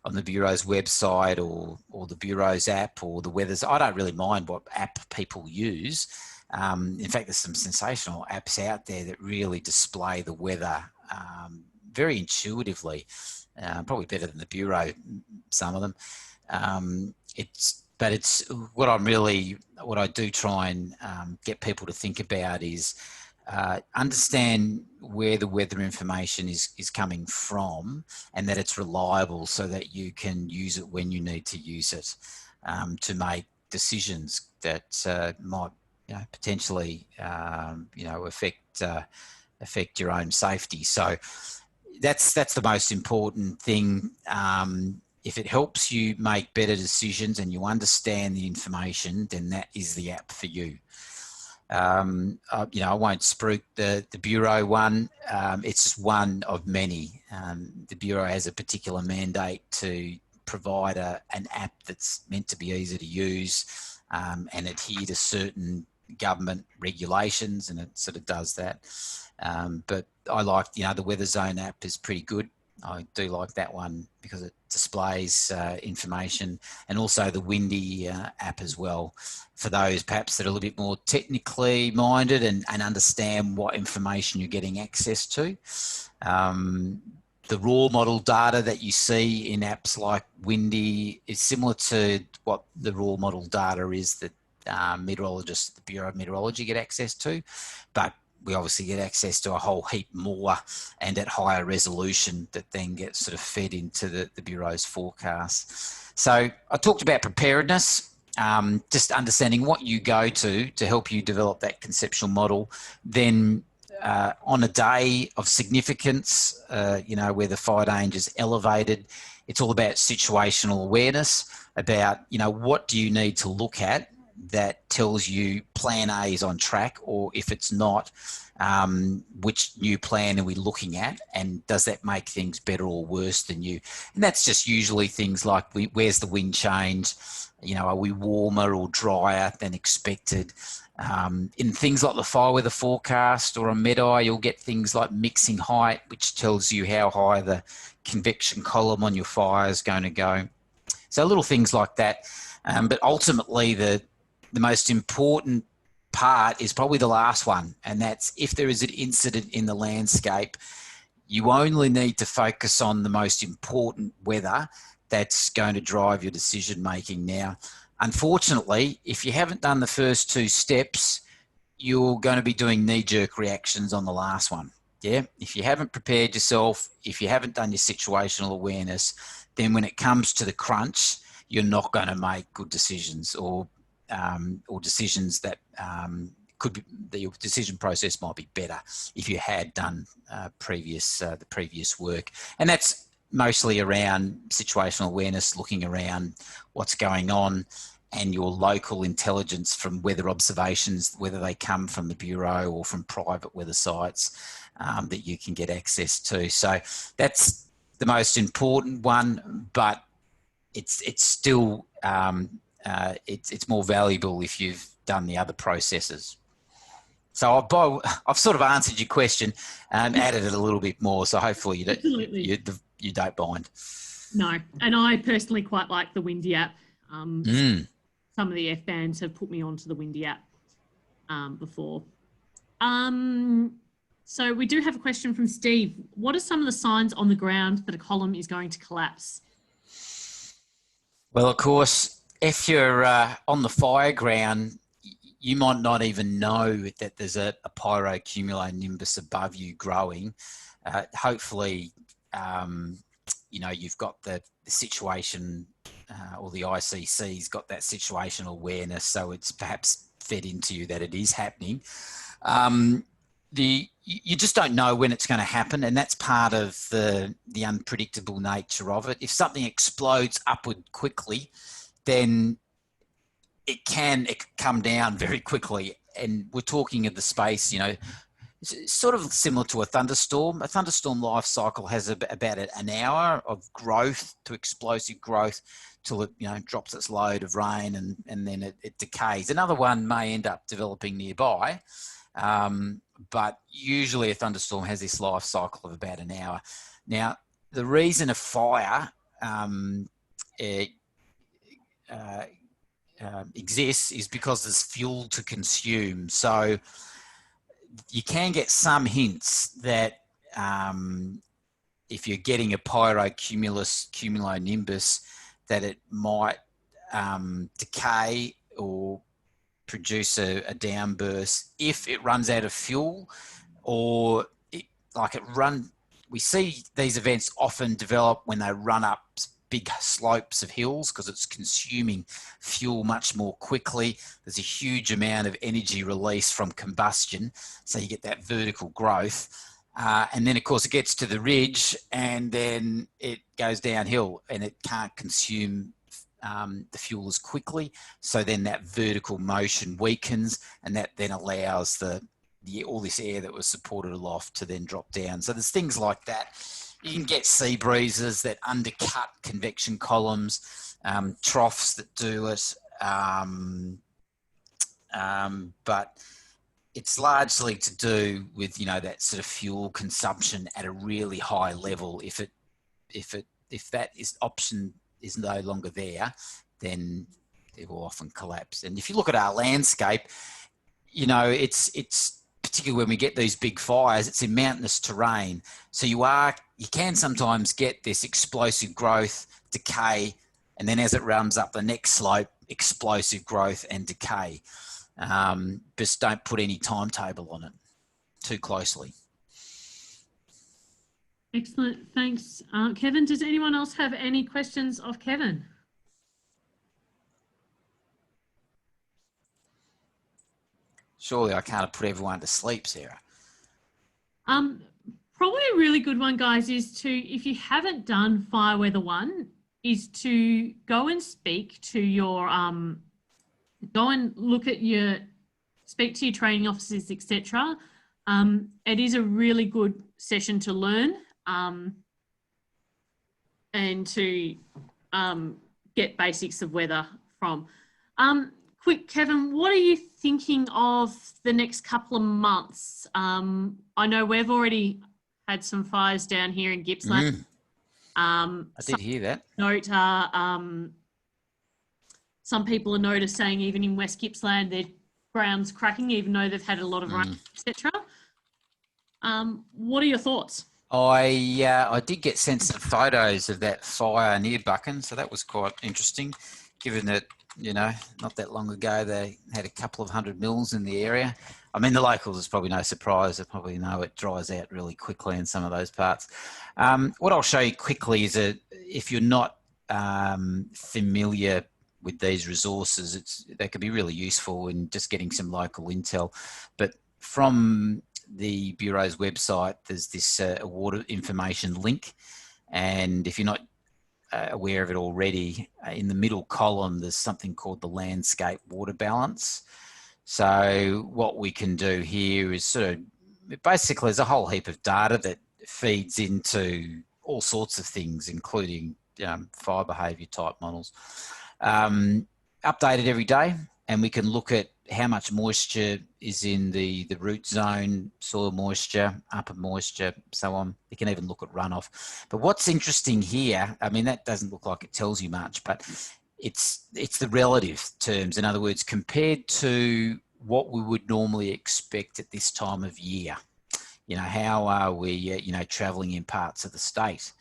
S2: on the Bureau's website, or the Bureau's app, or the weather's. I don't really mind what app people use. In fact, there's some sensational apps out there that really display the weather very intuitively, probably better than the Bureau, some of them. But it's what I do try and get people to think about is understand where the weather information is coming from, and that it's reliable, so that you can use it when you need to use it to make decisions that might, you know, potentially you know, affect your own safety. So that's the most important thing. If it helps you make better decisions and you understand the information, then that is the app for you. You know, I won't spruik the Bureau one. It's just one of many. The Bureau has a particular mandate to provide an app that's meant to be easy to use and adhere to certain government regulations, and it sort of does that. But I like, you know, the Weather Zone app is pretty good. I do like that one because it displays information, and also the Windy app as well, for those perhaps that are a little bit more technically minded and understand what information you're getting access to. The raw model data that you see in apps like Windy is similar to what the raw model data is that meteorologists at the Bureau of Meteorology get access to, but we obviously get access to a whole heap more and at higher resolution that then gets sort of fed into the Bureau's forecast. So I talked about preparedness, just understanding what you go to help you develop that conceptual model. Then on a day of significance, you know, where the fire danger is elevated, it's all about situational awareness, about, you know, what do you need to look at that tells you plan A is on track, or if it's not, which new plan are we looking at, and does that make things better or worse than you? And that's just usually things like where's the wind change, you know, are we warmer or drier than expected? In things like the fire weather forecast or a METI, you'll get things like mixing height, which tells you how high the convection column on your fire is going to go. So little things like that. But ultimately, the most important part is probably the last one, and that's if there is an incident in the landscape, you only need to focus on the most important weather that's going to drive your decision making. Now, unfortunately, if you haven't done the first two steps, you're going to be doing knee-jerk reactions on the last one. Yeah, if you haven't prepared yourself, if you haven't done your situational awareness, then when it comes to the crunch, you're not going to make good decisions, or decisions that could be, your decision process might be better if you had done the previous work. And that's mostly around situational awareness, looking around what's going on, and your local intelligence from weather observations, whether they come from the Bureau or from private weather sites that you can get access to. So that's the most important one, but it's still it's more valuable if you've done the other processes. So I've sort of answered your question and added it a little bit more. So hopefully you don't mind.
S1: No, and I personally quite like the Windy app. Some of the F bands have put me onto the Windy app before. So we do have a question from Steve. What are some of the signs on the ground that a column is going to collapse?
S2: Well, of course, if you're on the fire ground, you might not even know that there's a pyrocumulonimbus above you growing. Hopefully, you've got the situation, or the ICC's got that situational awareness, so it's perhaps fed into you that it is happening. You just don't know when it's going to happen, and that's part of the unpredictable nature of it. If something explodes upward quickly, then it can come down very quickly. And we're talking of the space, it's sort of similar to a thunderstorm. A thunderstorm life cycle has about an hour of growth to explosive growth till it drops its load of rain, and then it decays. Another one may end up developing nearby. But usually a thunderstorm has this life cycle of about an hour. Now, the reason a fire exists is because there's fuel to consume. So you can get some hints that if you're getting a cumulonimbus, that it might decay or produce a downburst if it runs out of fuel, or we see these events often develop when they run up big slopes of hills because it's consuming fuel much more quickly. There's a huge amount of energy release from combustion, so you get that vertical growth. And then, of course, it gets to the ridge and then it goes downhill and it can't consume the fuel as quickly. So then that vertical motion weakens, and that then allows all this air that was supported aloft to then drop down. So there's things like that. You can get sea breezes that undercut convection columns, troughs that do it. But it's largely to do with, that sort of fuel consumption at a really high level. If that option is no longer there, then it will often collapse. And if you look at our landscape, it's particularly when we get these big fires, it's in mountainous terrain. So you can sometimes get this explosive growth, decay, and then as it runs up the next slope, explosive growth and decay. Just don't put any timetable on it too closely.
S1: Excellent. Thanks, Kevin. Does anyone else have any questions of Kevin?
S2: Surely I can't put everyone to sleep, Sarah.
S1: Probably a really good one, guys, is to, if you haven't done Fire Weather 1, is to go and speak to your, go and speak to your training officers, etc. It is a really good session to learn and to get basics of weather from. Quick, Kevin, what are you thinking of the next couple of months? I know we've already had some fires down here in Gippsland.
S2: I did hear that.
S1: Note some people are noticing even in West Gippsland their ground's cracking, even though they've had a lot of rain, etc. What are your thoughts?
S2: I did get sent some photos of that fire near Buchan, so that was quite interesting, given that, you know, not that long ago they had a couple of 100 mils in the area. I mean, the locals is probably no surprise. They probably know it dries out really quickly in some of those parts. What I'll show you quickly is that if you're not familiar with these resources, they can be really useful in just getting some local intel. But from the Bureau's website, there's this water information link, and if you're not aware of it already, in the middle column there's something called the landscape water balance. So what we can do here is sort of, basically there's a whole heap of data that feeds into all sorts of things, including fire behaviour type models, updated every day, and we can look at how much moisture is in the root zone, soil moisture, upper moisture, so on. You can even look at runoff. But what's interesting here, I mean, that doesn't look like it tells you much, but it's the relative terms. In other words, compared to what we would normally expect at this time of year. You know, how are we, traveling in parts of the state?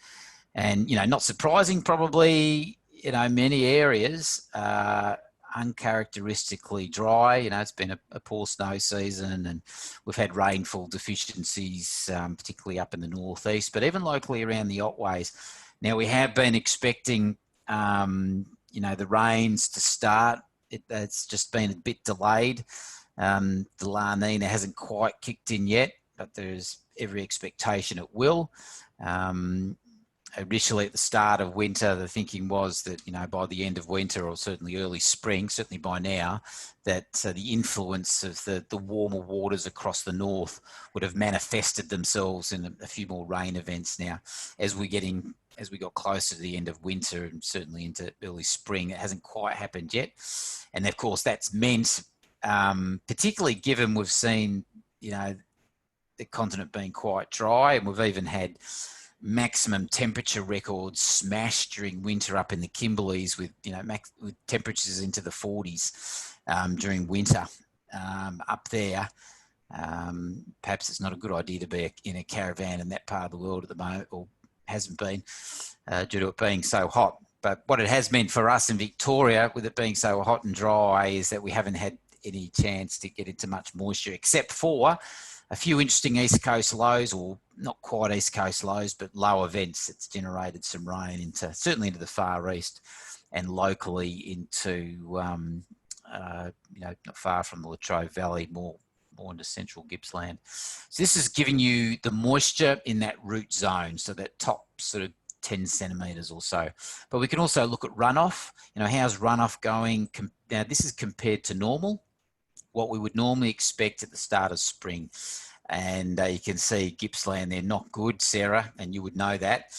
S2: And, not surprising, probably, many areas uncharacteristically dry. It's been a poor snow season, and we've had rainfall deficiencies, particularly up in the northeast, but even locally around the Otways. Now, we have been expecting, the rains to start. It's just been a bit delayed. The La Nina hasn't quite kicked in yet, but there's every expectation it will. Initially at the start of winter, the thinking was that, by the end of winter or certainly early spring, certainly by now, that the influence of the warmer waters across the north would have manifested themselves in a few more rain events. Now, as we got closer to the end of winter and certainly into early spring, it hasn't quite happened yet. And of course, that's meant, particularly given we've seen, the continent being quite dry, and we've even had maximum temperature records smashed during winter up in the Kimberleys with with temperatures into the 40s during winter up there. Perhaps it's not a good idea to be in a caravan in that part of the world at the moment, or hasn't been, due to it being so hot. But what it has meant for us in Victoria, with it being so hot and dry, is that we haven't had any chance to get into much moisture, except for a few interesting East Coast lows, or not quite East Coast lows, but low events that's generated some rain certainly into the far east, and locally into, not far from the Latrobe Valley, more into central Gippsland. So this is giving you the moisture in that root zone, so that top sort of 10 centimetres or so. But we can also look at runoff. How's runoff going? Now, this is compared to normal, what we would normally expect at the start of spring. And you can see Gippsland, they're not good, Sarah, and you would know that.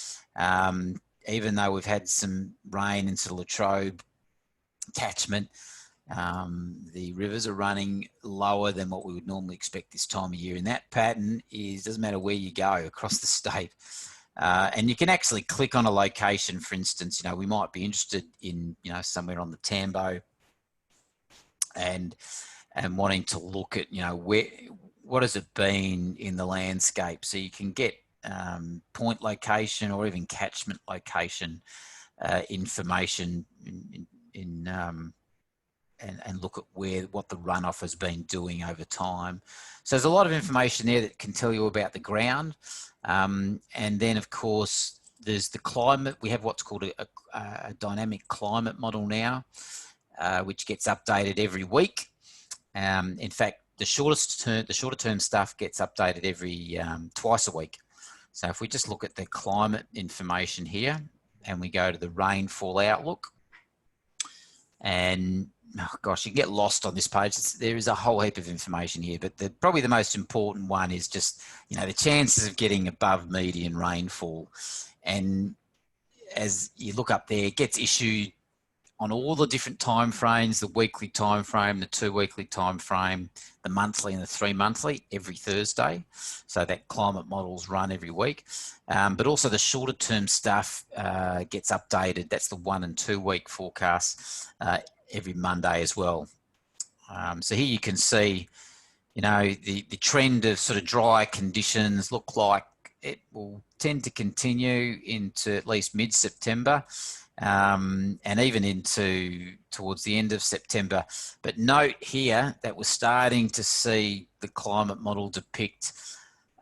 S2: Even though we've had some rain into the Latrobe catchment, the rivers are running lower than what we would normally expect this time of year. And that pattern doesn't matter where you go across the state. And you can actually click on a location. For instance, we might be interested in, somewhere on the Tambo, and wanting to look at, what has it been in the landscape. So you can get point location or even catchment location information and look at what the runoff has been doing over time. So there's a lot of information there that can tell you about the ground. And then, of course, there's the climate. We have what's called a dynamic climate model now, which gets updated every week. In fact, the shorter term stuff gets updated every twice a week. So if we just look at the climate information here, and we go to the rainfall outlook, and you get lost on this page. There is a whole heap of information here, but probably the most important one is just, the chances of getting above median rainfall. And as you look up there, it gets issued on all the different time frames, the weekly time frame, the 2 weekly time frame, the monthly and the 3 monthly every Thursday. So that climate models run every week. But also the shorter term stuff gets updated. That's the 1 and 2 week forecasts every Monday as well. So here you can see, you know, the trend of sort of dry conditions look like it will tend to continue into at least mid-September. And even into towards the end of September. But note here that we're starting to see the climate model depict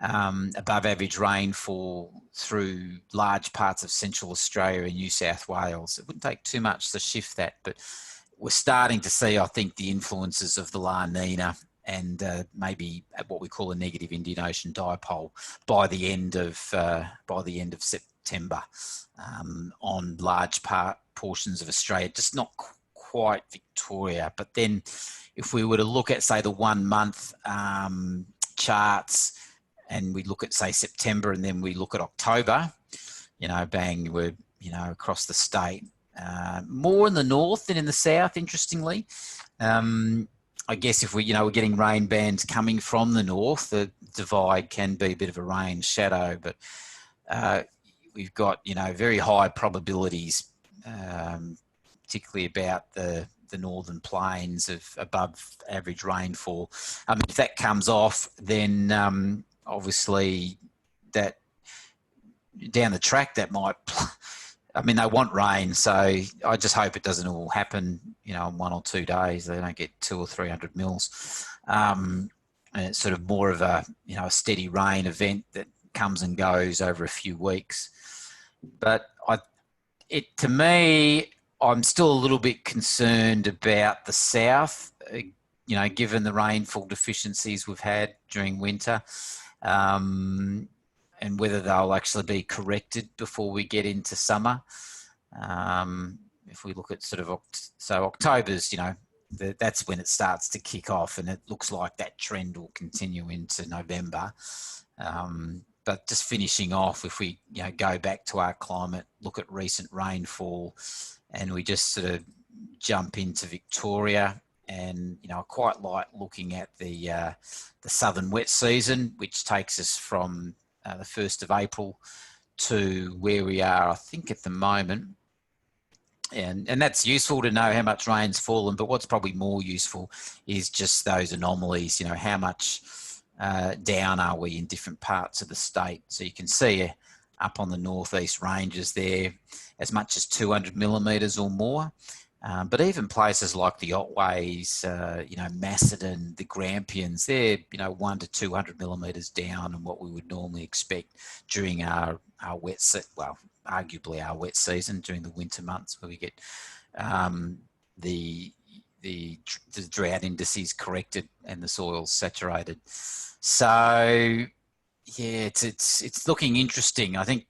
S2: above average rainfall through large parts of Central Australia and New South Wales. It wouldn't take too much to shift that, but we're starting to see, I think, the influences of the La Nina and maybe what we call a negative Indian Ocean dipole by the end of September on large portions of Australia, just not quite Victoria. But then if we were to look at, say, the 1 month charts and we look at, say, September and then we look at October, you know, bang, we're, you know, across the state, more in the north than in the south, interestingly. I guess if we, you know, we're getting rain bands coming from the north, the divide can be a bit of a rain shadow, but we've got, you know, very high probabilities, particularly about the northern plains of above average rainfall. If that comes off, then obviously that down the track that might, I mean, they want rain, so I just hope it doesn't all happen, you know, in 1 or 2 days. They don't get 200 or 300 mils. And it's sort of more of a, you know, a steady rain event that comes and goes over a few weeks. But to me, I'm still a little bit concerned about the south, you know, given the rainfall deficiencies we've had during winter, and whether they'll actually be corrected before we get into summer. If we look at sort of, so October's, you know, that's when it starts to kick off, and it looks like that trend will continue into November. But just finishing off, if we, you know, go back to our climate, look at recent rainfall, and we just sort of jump into Victoria, and, you know, I quite like looking at the southern wet season, which takes us from the 1st of April to where we are, I think, at the moment. And that's useful to know how much rain's fallen, but what's probably more useful is just those anomalies, you know, how much down are we in different parts of the state. So you can see up on the northeast ranges there, as much as 200 millimetres or more. But even places like the Otways, you know, Macedon, the Grampians, they're, you know, 100 to 200 millimetres down on what we would normally expect during our wet well, arguably our wet season during the winter months, where we get the drought indices corrected and the soil's saturated. So yeah, it's looking interesting. I think,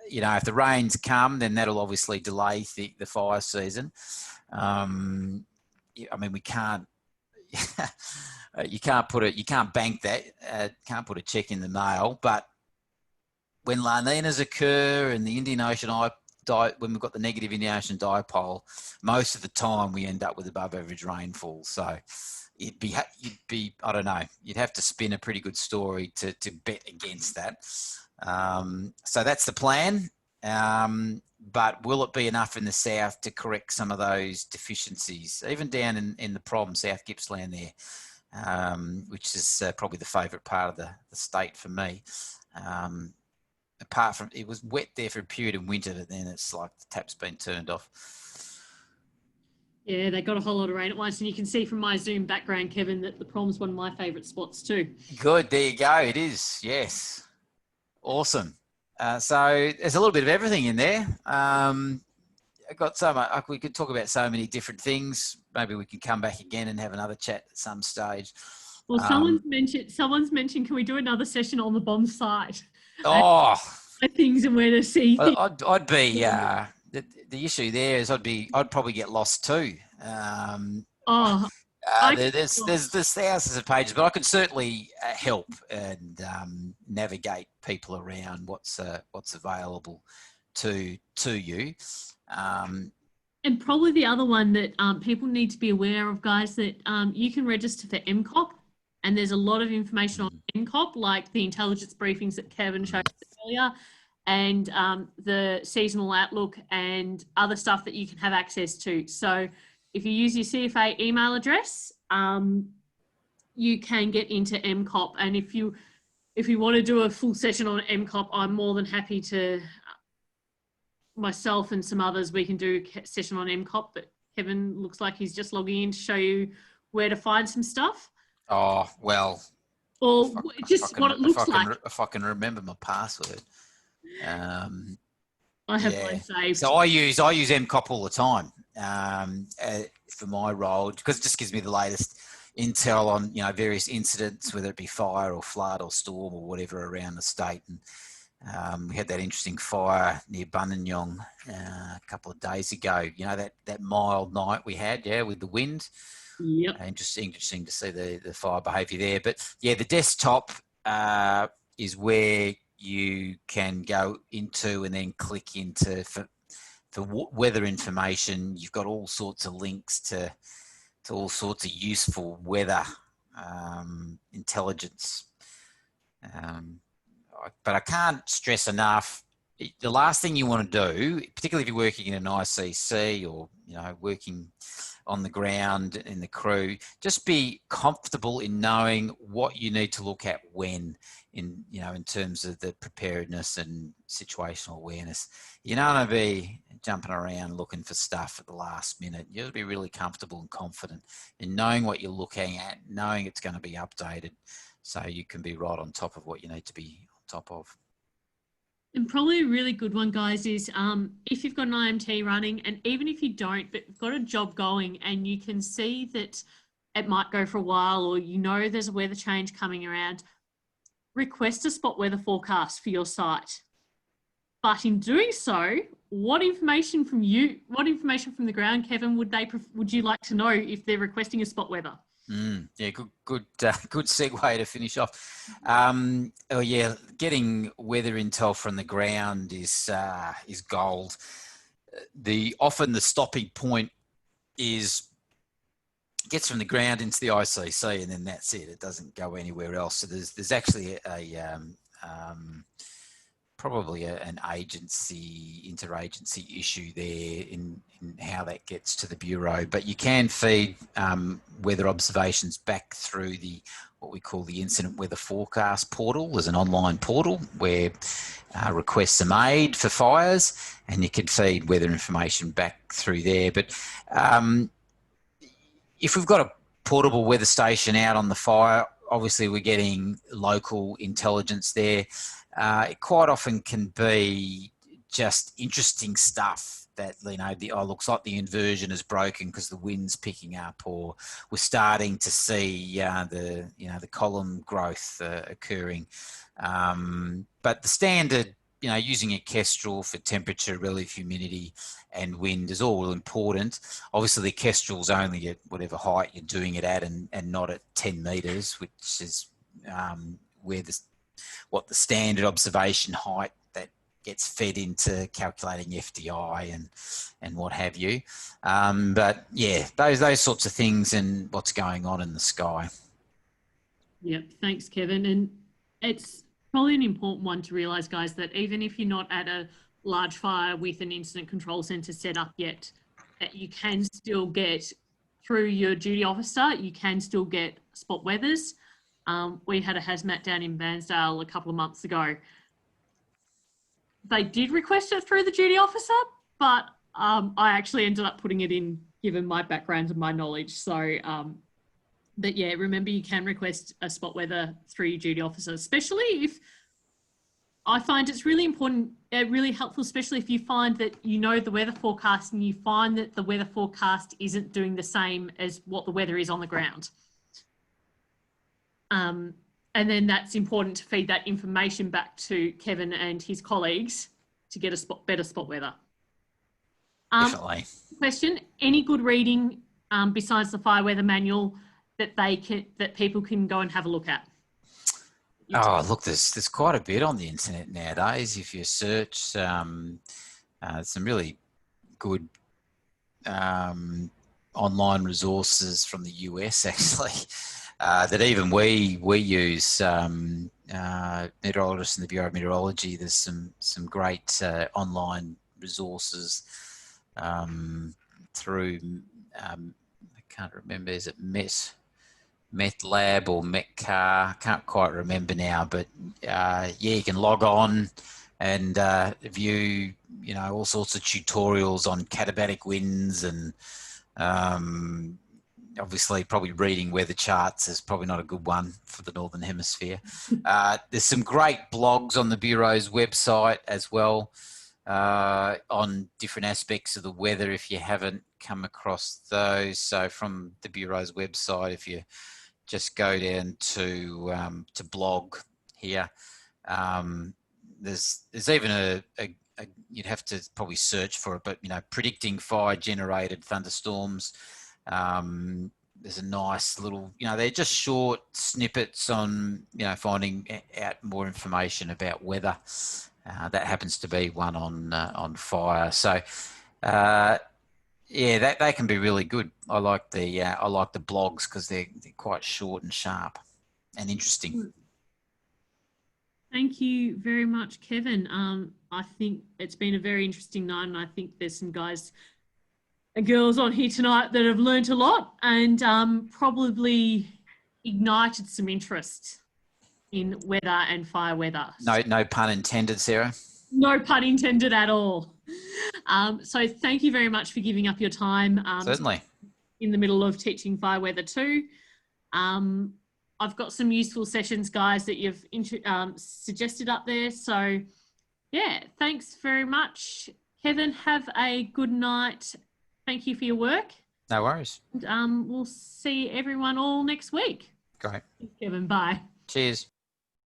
S2: you know, if the rains come, then that'll obviously delay the fire season. I mean, we can't, you can't bank that, can't put a check in the mail, but when La Ninas occur and the Indian Ocean when we've got the negative Indian Ocean dipole, most of the time we end up with above average rainfall. So you'd be, I don't know, you'd have to spin a pretty good story to bet against that. So that's the plan. But will it be enough in the south to correct some of those deficiencies, even down in the problem, South Gippsland there, which is probably the favourite part of the state for me. Apart from, it was wet there for a period of winter, but then it's like the tap's been turned off.
S1: Yeah, they got a whole lot of rain at once, and you can see from my Zoom background, Kevin, that the prom's one of my favourite spots too. Good,
S2: there you go. It is, yes. Awesome. So there's a little bit of everything in there. I got so much, we could talk about so many different things. Maybe we can come back again and have another chat at some stage.
S1: Well, someone's mentioned, can we do another session on the BOM site?
S2: Oh,
S1: things and where to see things.
S2: I'd be, the issue there is I'd probably get lost too. There's thousands of pages, but I can certainly help and navigate people around what's available to you.
S1: And probably the other one that people need to be aware of, guys, that you can register for MCOP, and there's a lot of information on MCOP, like the intelligence briefings that Kevin showed earlier, and the seasonal outlook and other stuff that you can have access to. So if you use your CFA email address, you can get into MCOP. And if you want to do a full session on MCOP, I'm more than happy to, myself and some others, we can do a session on MCOP, but Kevin looks like he's just logging in to show you where to find some stuff.
S2: Oh, well.
S1: Or just what it looks like.
S2: If I can remember my password.
S1: I have mine saved.
S2: So I use MCOP all the time for my role, because it just gives me the latest intel on, you know, various incidents, whether it be fire or flood or storm or whatever around the state. And we had that interesting fire near Buninyong a couple of days ago. You know, that mild night we had, with the wind.
S1: Yep.
S2: Interesting to see the fire behaviour there. But yeah, the desktop is where you can go into and then click into for weather information. You've got all sorts of links to all sorts of useful weather intelligence. But I can't stress enough, the last thing you want to do, particularly if you're working in an ICC or, you know, working on the ground in the crew, just be comfortable in knowing what you need to look at when, in terms of the preparedness and situational awareness. You don't want to be jumping around looking for stuff at the last minute. You have to be really comfortable and confident in knowing what you're looking at, knowing it's going to be updated, so you can be right on top of what you need to be on top of.
S1: And probably a really good one, guys, is if you've got an IMT running, and even if you don't, but you've got a job going and you can see that it might go for a while, or you know there's a weather change coming around, request a spot weather forecast for your site. But in doing so, what information from the ground, Kevin, would you like to know if they're requesting a spot weather?
S2: Yeah, good segue to finish off. Getting weather intel from the ground is gold. Often the stopping point gets from the ground into the ICC, and then that's it. It doesn't go anywhere else. So there's actually probably an interagency issue there in how that gets to the Bureau. But you can feed weather observations back through what we call the Incident Weather Forecast portal. There's an online portal where requests are made for fires, and you can feed weather information back through there. But if we've got a portable weather station out on the fire, obviously we're getting local intelligence there. It quite often can be just interesting stuff that, looks like the inversion is broken because the wind's picking up, or we're starting to see the column growth occurring. But the standard, using a Kestrel for temperature, relative humidity and wind is all important. Obviously the Kestrel's only at whatever height you're doing it at, and not at 10 metres, which is what the standard observation height that gets fed into calculating FDI and what have you. But yeah, those sorts of things and what's going on in the sky.
S1: Yep, thanks, Kevin. And it's probably an important one to realise, guys, that even if you're not at a large fire with an incident control centre set up yet, that you can still get, through your duty officer, you can still get spot weathers. We had a hazmat down in Bairnsdale a couple of months ago. They did request it through the duty officer, but I actually ended up putting it in, given my background and my knowledge. So, but yeah, remember, you can request a spot weather through your duty officer, especially if I find it's really important, really helpful, especially if you find that the weather forecast and you find that the weather forecast isn't doing the same as what the weather is on the ground. And then that's important to feed that information back to Kevin and his colleagues to get a better spot weather.
S2: Definitely.
S1: Question: any good reading besides the fire weather manual that people can go and have a look at?
S2: Oh, look, there's quite a bit on the internet nowadays. If you search, some really good online resources from the US actually that even we use. Meteorologists in the Bureau of Meteorology. There's some great online resources through. I can't remember. Is it MetLab or Metcar? Can't quite remember now. But yeah, you can log on and view, all sorts of tutorials on katabatic winds and obviously probably reading weather charts is probably not a good one for the Northern Hemisphere. There's some great blogs on the Bureau's website as well on different aspects of the weather if you haven't come across those. So from the Bureau's website, if you just go down to blog here, there's even you'd have to probably search for it, but predicting fire generated thunderstorms. There's a nice little, they're just short snippets on, finding out more information about weather. That happens to be one on fire. So, yeah, they can be really good. I like the blogs because they're quite short and sharp and interesting.
S1: Thank you very much, Kevin. I think it's been a very interesting night, and I think there's some guys and girls on here tonight that have learnt a lot and probably ignited some interest in weather and fire weather.
S2: No pun intended, Sarah.
S1: No pun intended at all. So thank you very much for giving up your time.
S2: Certainly.
S1: In the middle of teaching fire weather too. I've got some useful sessions, guys, that you've suggested up there. So yeah, thanks very much. Kevin, have a good night. Thank you for your work.
S2: No worries.
S1: And, we'll see everyone all next week.
S2: Great.
S1: Thanks, Kevin. Bye.
S2: Cheers.